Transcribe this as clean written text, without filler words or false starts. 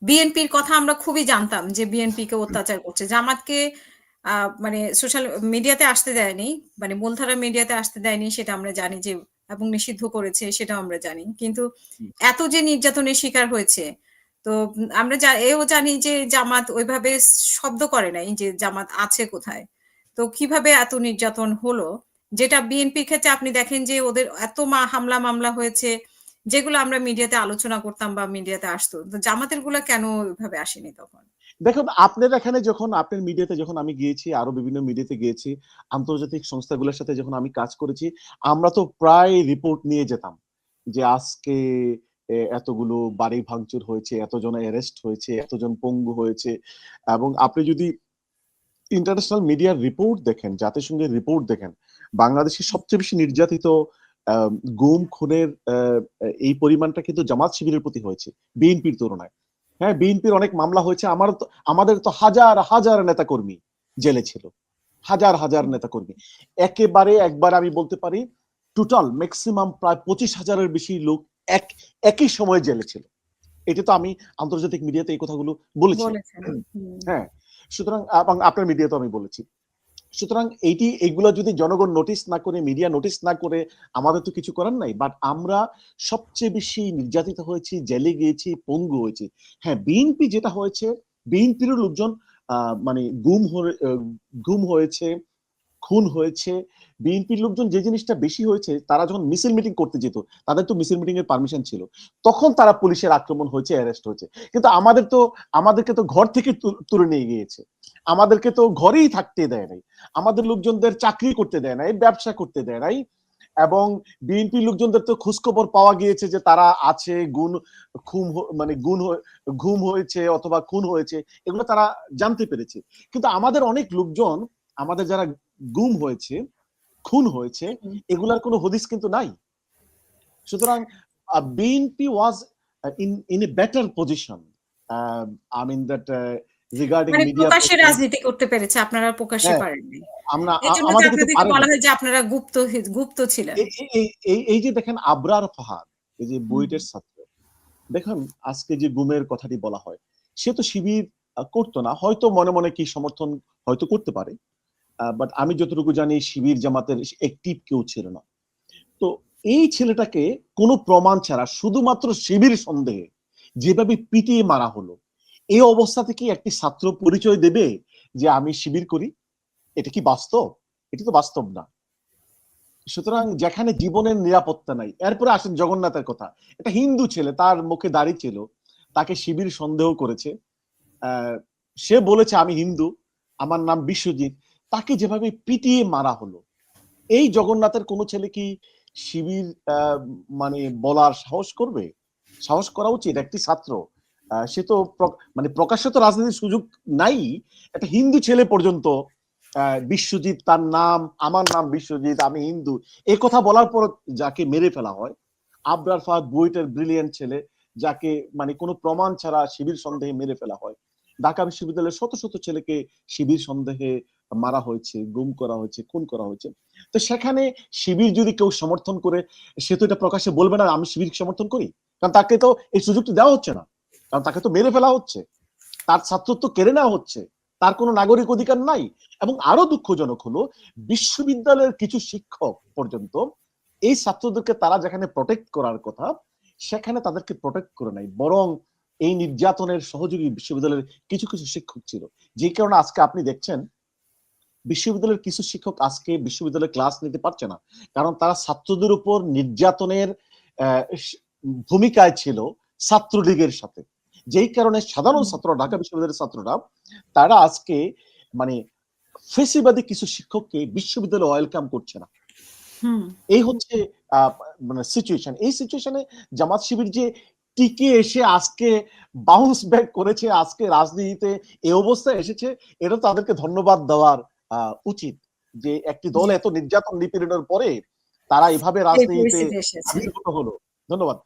বিএনপির কথা আমরা খুবই জানতাম যে বিএনপিকে অত্যাচার করছে। জামাতকে মানে সোশ্যাল মিডিয়াতে আসতে দেয়নি। মানে মূলধারার মিডিয়াতে আসতে দেয়নি সেটা আমরা জানি যে এবং নিষিদ্ধ করেছে সেটাও আমরা জানি। কিন্তু এত যে নির্যাতনের শিকার হয়েছে, তো আমরা এও জানি যে জামাত ওইভাবে শব্দ করে নাই যে জামাত আছে কোথায়। তো কিভাবে এত নির্যাতন হলো? যেটা বিএনপির ক্ষেত্রে আপনি দেখেন যে ওদের এত হামলা মামলা হয়েছে যেগুলো আমরা মিডিয়াতে আলোচনা করতাম বা মিডিয়াতে আসতো। তো জামাতের গুলা কেন ওইভাবে আসেনি তখন? দেখুন, আপনার এখানে যখন আপনার মিডিয়াতে যখন আমি গিয়েছি, আরো বিভিন্ন মিডিয়াতে গিয়েছি, আন্তর্জাতিক সংস্থাগুলোর সাথে যখন আমি কাজ করেছি, আমরা তো প্রায় রিপোর্ট নিয়ে যেতাম যে আজকে এতগুলো বাড়ি ভাঙচুর হয়েছে, এতজন অ্যারেস্ট হয়েছে, এতজন পঙ্গু হয়েছে। এবং আপনি যদি ইন্টারন্যাশনাল মিডিয়ার রিপোর্ট দেখেন, জাতিসংঘের রিপোর্ট দেখেন, বাংলাদেশের সবচেয়ে বেশি নির্যাতিত গুম খুনের এই পরিমাণটা কিন্তু জামাত শিবিরের প্রতি হয়েছে বিএনপির তুলনায়। হ্যাঁ, বিএনপির অনেক মামলা হয়েছে, আমাদের তো হাজার হাজার নেতাকর্মী জেলে ছিল, হাজার হাজার নেতাকর্মী। একেবারে একবার আমি বলতে পারি টোটাল ম্যাক্সিমাম প্রায় 25,000-এর বেশি লোক একই সময়ে জেলে ছিল। এটা তো আমি আন্তর্জাতিক মিডিয়াতে এই কথাগুলো বলেছি। বলেছেন। হুম। হ্যাঁ, সুতরাং এবং আপনার মিডিয়াতে আমি বলেছি। সুতরাং এইগুলো যদি জনগণ নোটিস না করে, মিডিয়া নোটিস না করে, আমাদের তো কিছু করার নাই। বাট আমরা সবচেয়ে বেশি নির্যাতিত হয়েছি, জেলে গিয়েছি, পঙ্গু হয়েছি। হ্যাঁ, বিএনপি যেটা হয়েছে, বিএনপির লোকজন মানে গুম হয়েছে, খুন হয়েছে। বিএনপির লোকজন যে জিনিসটা বেশি হয়েছে, তারা যখন মিছিল মিটিং করতে যেত, তাদের তো মিছিল মিটিং এর পারমিশন ছিল, তখন তারা পুলিশের আক্রমণ হয়েছে, অ্যারেস্ট হয়েছে। কিন্তু আমাদেরকে তো ঘর থেকে তুলে নিয়ে গিয়েছে, আমাদেরকে তো ঘরেই থাকতে দেয় নাই, আমাদের লোকজনদের চাকরি করতে দেয় নাই, ব্যবসা করতে দেয় নাই। এবং বিএনপি লোকজনদের তো খোঁজখবর পাওয়া গিয়েছে যে তারা আছে, মানে ঘুম হয়েছে অথবা খুন হয়েছে, এগুলো তারা জানতে পেরেছে। কিন্তু আমাদের অনেক লোকজন, আমাদের যারা গুম হয়েছে, খুন হয়েছে, এগুলার কোনো হদিস কিন্তু নাই। সুতরাং BNP was in a better position, I mean that regarding মানে মিডিয়া। প্রকাশ্যে রাজনীতি করতে পেরেছে, আপনারা প্রকাশ্যে হ্যাঁ, পারেননি। আমরা এজন্য তো আমাদের কিন্তু আপনাদেরকে পারেনি। বলা হয় যে আপনারা গুপ্ত ছিলেন। এই যে দেখেন আবরার ফাহাদ, এই যে হুম। বুয়েটের ছাত্র, দেখুন আজকে যে গুমের কথাটি বলা হয়, সে তো শিবির করতো না, হয়তো মনে মনে কি সমর্থন হয়তো করতে পারে, বাট আমি যতটুকু জানি শিবির জামাতের একটিভ কেউ ছিল না। তো এই ছেলেটাকে কোনো প্রমাণ ছাড়া শুধুমাত্র শিবির সন্দেহে যেভাবে পিটিয়ে মারা হলো, এই অবস্থা থেকে একটি ছাত্র পরিচয় দেবে যে আমি শিবির করি? এটা কি বাস্তব? এটা তো বাস্তব না। সুতরাং যেখানে জীবনের নিরাপত্তা নাই, এরপরে আসেন জগন্নাথের কথা। একটা হিন্দু ছেলে, তার মুখে দাড়ি ছিল, তাকে শিবির সন্দেহ করেছে, সে বলেছে আমি হিন্দু, আমার নাম বিশ্বজিৎ, তাকে যেভাবে পিটিয়ে মারা হলো, এই জগন্নাথের কোনো ছেলে কি শিবির মানে বলার সাহস করবে? সাহস করা উচিত। একটি ছাত্র, সে তো মানে প্রকাশ্য তো রাজনীতির সুযোগ নাই। একটা হিন্দু ছেলে পর্যন্ত বিশ্বজিৎ তার নাম, আমার নাম বিশ্বজিৎ, আমি হিন্দু, এই কথা বলার পর যাকে মেরে ফেলা হয়, আবরার ফাহাদ বুয়েটের ব্রিলিয়েন্ট ছেলে, যাকে মানে কোনো প্রমাণ ছাড়া শিবির সন্দেহে মেরে ফেলা হয়। ঢাকা বিশ্ববিদ্যালয়ের শত শত ছেলেকে শিবির সন্দেহে মারা হয়েছে, গুম করা হয়েছে, খুন করা হয়েছে। তো সেখানে শিবির যদি কেউ সমর্থন করে, সে তো এটা প্রকাশ্যে বলবে না আমি শিবির সমর্থন করি, কারণ তাকে তো এই সুযোগটি দেওয়া হচ্ছে না, কারণ তাকে তো মেরে ফেলা হচ্ছে, তার ছাত্রত্ব কেড়ে নেওয়া হচ্ছে, তার কোনো নাগরিক অধিকার নাই। এবং আরো দুঃখজনক হলো, বিশ্ববিদ্যালয়ের কিছু শিক্ষক পর্যন্ত এই ছাত্রদেরকে তারা যেখানে প্রটেক্ট করার কথা, সেখানে তাদেরকে প্রটেক্ট করে নাই, বরং এই নির্যাতনের সহযোগী বিশ্ববিদ্যালয়ের কিছু কিছু শিক্ষক ছিল। যে কারণে আজকে আপনি দেখছেন বিশ্ববিদ্যালয়ের কিছু শিক্ষক আজকে বিশ্ববিদ্যালয়ে ক্লাস নিতে পারছে না, কারণ তারা ছাত্রদের উপর নির্যাতনের ভূমিকায় ছিল ছাত্রলীগের সাথে। যেই কারণে সাধারণ ছাত্র, ঢাকা বিশ্ববিদ্যালয়ের ছাত্ররা, তারা আজকে মানে ফেসিবাদী কিছু শিক্ষককে বিশ্ববিদ্যালয়ে ওয়েলকাম করছে না। এই হচ্ছে মানে সিচুয়েশন। এই সিচুয়েশনে জামাত শিবির যে টিকে এসে আজকে বাউন্স ব্যাক করেছে, আজকে রাজনীতিতে এই অবস্থায় এসেছে, এটা তাদেরকে ধন্যবাদ দেওয়ার উচিত, যে একটি দল এত নির্যাতন নিপীড়নের পরে তারা এভাবে এই রাজনীতিতে পরিস্থিতি এসেছে। আবির্ভূত হলো। ধন্যবাদ।